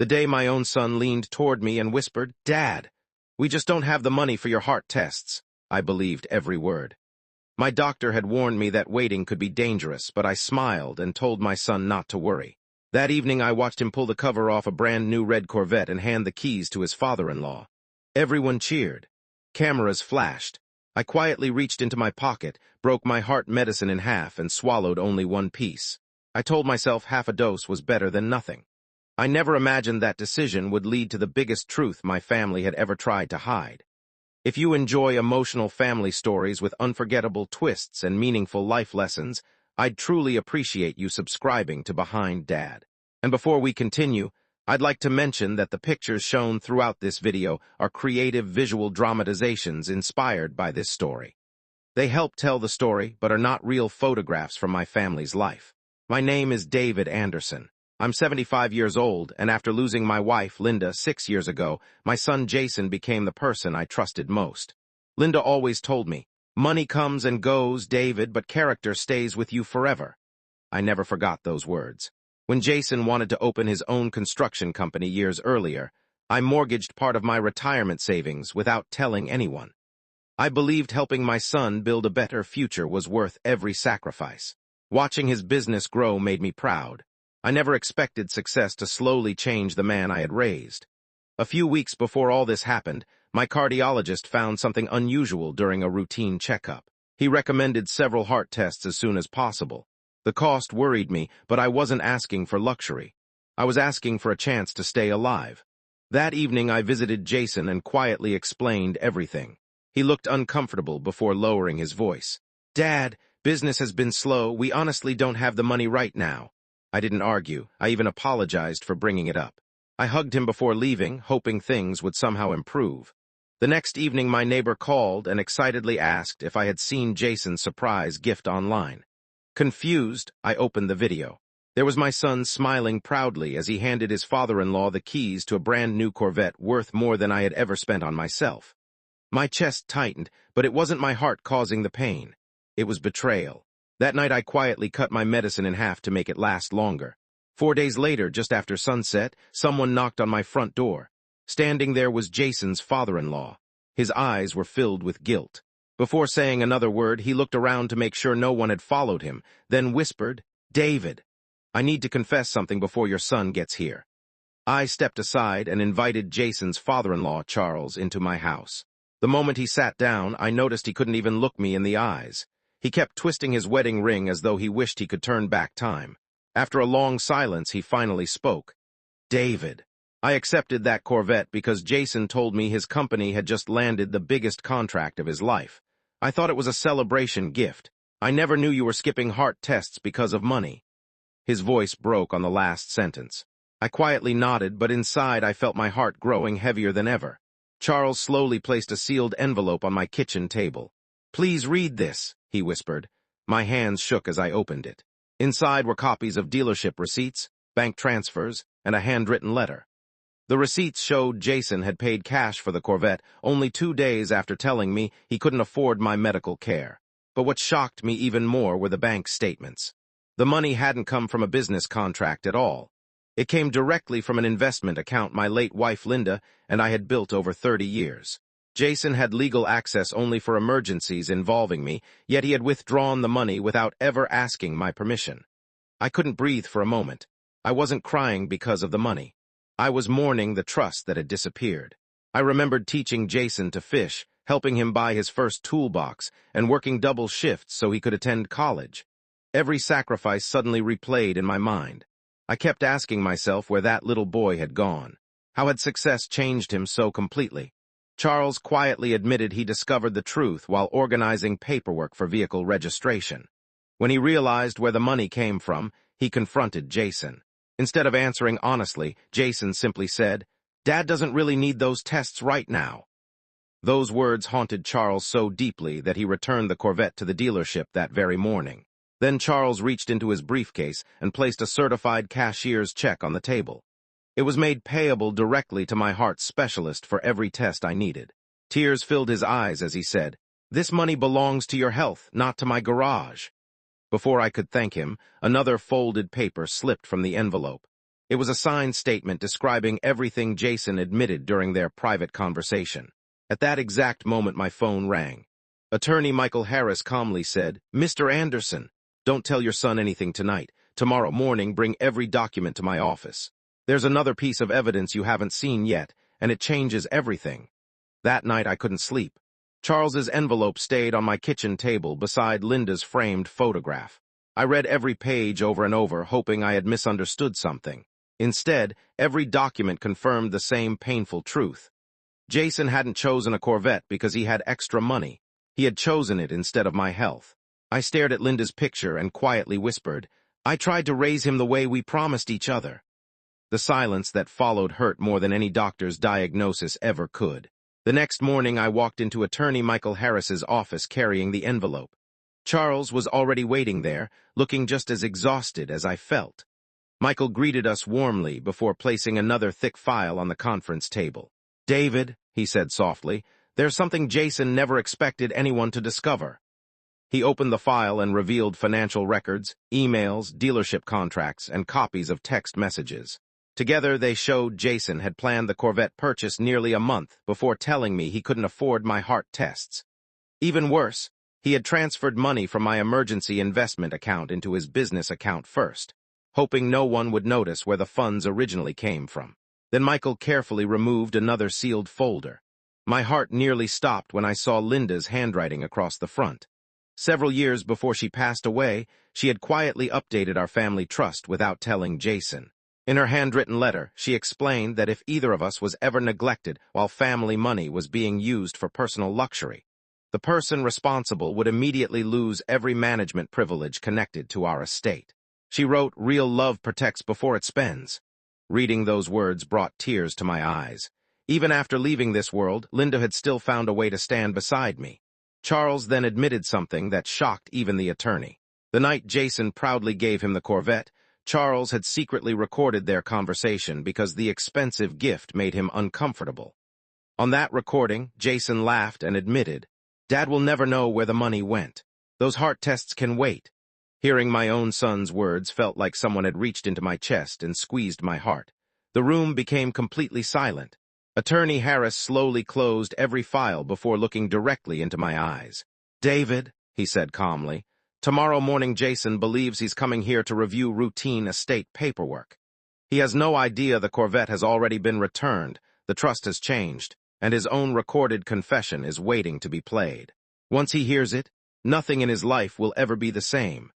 The day my own son leaned toward me and whispered, "Dad, we just don't have the money for your heart tests," I believed every word. My doctor had warned me that waiting could be dangerous, but I smiled and told my son not to worry. That evening I watched him pull the cover off a brand new red Corvette and hand the keys to his father-in-law. Everyone cheered. Cameras flashed. I quietly reached into my pocket, broke my heart medicine in half, and swallowed only one piece. I told myself half a dose was better than nothing. I never imagined that decision would lead to the biggest truth my family had ever tried to hide. If you enjoy emotional family stories with unforgettable twists and meaningful life lessons, I'd truly appreciate you subscribing to Behind Dad. And before we continue, I'd like to mention that the pictures shown throughout this video are creative visual dramatizations inspired by this story. They help tell the story, but are not real photographs from my family's life. My name is David Anderson. I'm 75 years old, and after losing my wife, Linda, 6 years ago, my son Jason became the person I trusted most. Linda always told me, "Money comes and goes, David, but character stays with you forever." I never forgot those words. When Jason wanted to open his own construction company years earlier, I mortgaged part of my retirement savings without telling anyone. I believed helping my son build a better future was worth every sacrifice. Watching his business grow made me proud. I never expected success to slowly change the man I had raised. A few weeks before all this happened, my cardiologist found something unusual during a routine checkup. He recommended several heart tests as soon as possible. The cost worried me, but I wasn't asking for luxury. I was asking for a chance to stay alive. That evening I visited Jason and quietly explained everything. He looked uncomfortable before lowering his voice. "Dad, business has been slow. We honestly don't have the money right now." I didn't argue. I even apologized for bringing it up. I hugged him before leaving, hoping things would somehow improve. The next evening my neighbor called and excitedly asked if I had seen Jason's surprise gift online. Confused, I opened the video. There was my son smiling proudly as he handed his father-in-law the keys to a brand new Corvette worth more than I had ever spent on myself. My chest tightened, but it wasn't my heart causing the pain. It was betrayal. That night I quietly cut my medicine in half to make it last longer. 4 days later, just after sunset, someone knocked on my front door. Standing there was Jason's father-in-law. His eyes were filled with guilt. Before saying another word, he looked around to make sure no one had followed him, then whispered, "David, I need to confess something before your son gets here." I stepped aside and invited Jason's father-in-law, Charles, into my house. The moment he sat down, I noticed he couldn't even look me in the eyes. He kept twisting his wedding ring as though he wished he could turn back time. After a long silence, he finally spoke. "David, I accepted that Corvette because Jason told me his company had just landed the biggest contract of his life. I thought it was a celebration gift. I never knew you were skipping heart tests because of money." His voice broke on the last sentence. I quietly nodded, but inside I felt my heart growing heavier than ever. Charles slowly placed a sealed envelope on my kitchen table. "Please read this," he whispered. My hands shook as I opened it. Inside were copies of dealership receipts, bank transfers, and a handwritten letter. The receipts showed Jason had paid cash for the Corvette only 2 days after telling me he couldn't afford my medical care. But what shocked me even more were the bank statements. The money hadn't come from a business contract at all. It came directly from an investment account my late wife Linda and I had built over 30 years. Jason had legal access only for emergencies involving me, yet he had withdrawn the money without ever asking my permission. I couldn't breathe for a moment. I wasn't crying because of the money. I was mourning the trust that had disappeared. I remembered teaching Jason to fish, helping him buy his first toolbox, and working double shifts so he could attend college. Every sacrifice suddenly replayed in my mind. I kept asking myself where that little boy had gone. How had success changed him so completely? Charles quietly admitted he discovered the truth while organizing paperwork for vehicle registration. When he realized where the money came from, he confronted Jason. Instead of answering honestly, Jason simply said, "Dad doesn't really need those tests right now." Those words haunted Charles so deeply that he returned the Corvette to the dealership that very morning. Then Charles reached into his briefcase and placed a certified cashier's check on the table. It was made payable directly to my heart specialist for every test I needed. Tears filled his eyes as he said, "This money belongs to your health, not to my garage." Before I could thank him, another folded paper slipped from the envelope. It was a signed statement describing everything Jason admitted during their private conversation. At that exact moment, my phone rang. Attorney Michael Harris calmly said, "Mr. Anderson, don't tell your son anything tonight. Tomorrow morning, bring every document to my office. There's another piece of evidence you haven't seen yet, and it changes everything." That night, I couldn't sleep. Charles's envelope stayed on my kitchen table beside Linda's framed photograph. I read every page over and over, hoping I had misunderstood something. Instead, every document confirmed the same painful truth. Jason hadn't chosen a Corvette because he had extra money. He had chosen it instead of my health. I stared at Linda's picture and quietly whispered, "I tried to raise him the way we promised each other." The silence that followed hurt more than any doctor's diagnosis ever could. The next morning, I walked into Attorney Michael Harris's office carrying the envelope. Charles was already waiting there, looking just as exhausted as I felt. Michael greeted us warmly before placing another thick file on the conference table. "David," he said softly, "there's something Jason never expected anyone to discover." He opened the file and revealed financial records, emails, dealership contracts, and copies of text messages. Together, they showed Jason had planned the Corvette purchase nearly a month before telling me he couldn't afford my heart tests. Even worse, he had transferred money from my emergency investment account into his business account first, hoping no one would notice where the funds originally came from. Then Michael carefully removed another sealed folder. My heart nearly stopped when I saw Linda's handwriting across the front. Several years before she passed away, she had quietly updated our family trust without telling Jason. In her handwritten letter, she explained that if either of us was ever neglected while family money was being used for personal luxury, the person responsible would immediately lose every management privilege connected to our estate. She wrote, "Real love protects before it spends." Reading those words brought tears to my eyes. Even after leaving this world, Linda had still found a way to stand beside me. Charles then admitted something that shocked even the attorney. The night Jason proudly gave him the Corvette, Charles had secretly recorded their conversation because the expensive gift made him uncomfortable. On that recording, Jason laughed and admitted, "Dad will never know where the money went. Those heart tests can wait." Hearing my own son's words felt like someone had reached into my chest and squeezed my heart. The room became completely silent. Attorney Harris slowly closed every file before looking directly into my eyes. "David," he said calmly, "tomorrow morning Jason believes he's coming here to review routine estate paperwork. He has no idea the Corvette has already been returned, the trust has changed, and his own recorded confession is waiting to be played. Once he hears it, nothing in his life will ever be the same."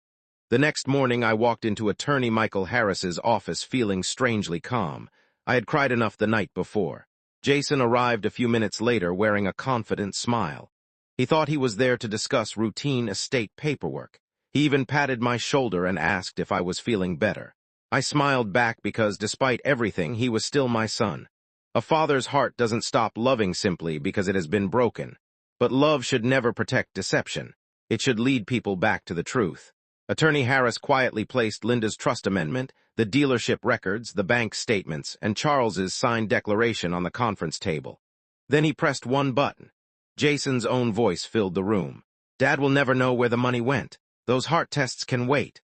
The next morning, I walked into Attorney Michael Harris's office feeling strangely calm. I had cried enough the night before. Jason arrived a few minutes later wearing a confident smile. He thought he was there to discuss routine estate paperwork. He even patted my shoulder and asked if I was feeling better. I smiled back because, despite everything, he was still my son. A father's heart doesn't stop loving simply because it has been broken. But love should never protect deception. It should lead people back to the truth. Attorney Harris quietly placed Linda's trust amendment, the dealership records, the bank statements, and Charles's signed declaration on the conference table. Then he pressed one button. Jason's own voice filled the room. "Dad will never know where the money went. Those heart tests can wait."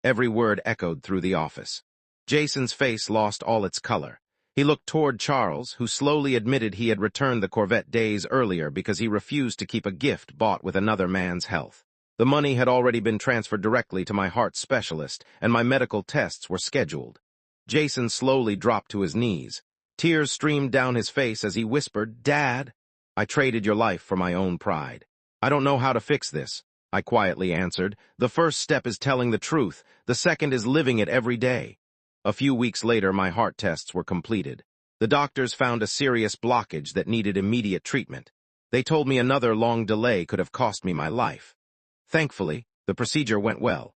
Every word echoed through the office. Jason's face lost all its color. He looked toward Charles, who slowly admitted he had returned the Corvette days earlier because he refused to keep a gift bought with another man's health. The money had already been transferred directly to my heart specialist, and my medical tests were scheduled. Jason slowly dropped to his knees. Tears streamed down his face as he whispered, "Dad, I traded your life for my own pride. I don't know how to fix this," I quietly answered. "The first step is telling the truth. The second is living it every day." A few weeks later, my heart tests were completed. The doctors found a serious blockage that needed immediate treatment. They told me another long delay could have cost me my life. Thankfully, the procedure went well.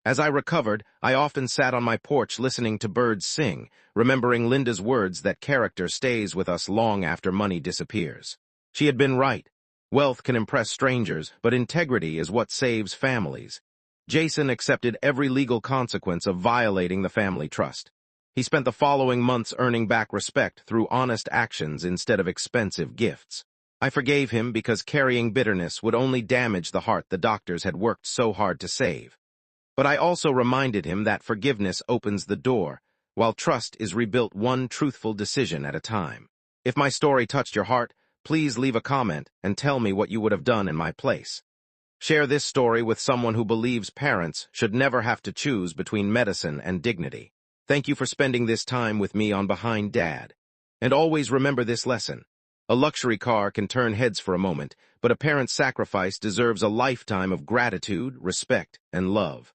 As I recovered, I often sat on my porch listening to birds sing, remembering Linda's words that character stays with us long after money disappears. She had been right. Wealth can impress strangers, but integrity is what saves families. Jason accepted every legal consequence of violating the family trust. He spent the following months earning back respect through honest actions instead of expensive gifts. I forgave him because carrying bitterness would only damage the heart the doctors had worked so hard to save. But I also reminded him that forgiveness opens the door, while trust is rebuilt one truthful decision at a time. If my story touched your heart, please leave a comment and tell me what you would have done in my place. Share this story with someone who believes parents should never have to choose between medicine and dignity. Thank you for spending this time with me on Behind Dad. And always remember this lesson. A luxury car can turn heads for a moment, but a parent's sacrifice deserves a lifetime of gratitude, respect, and love.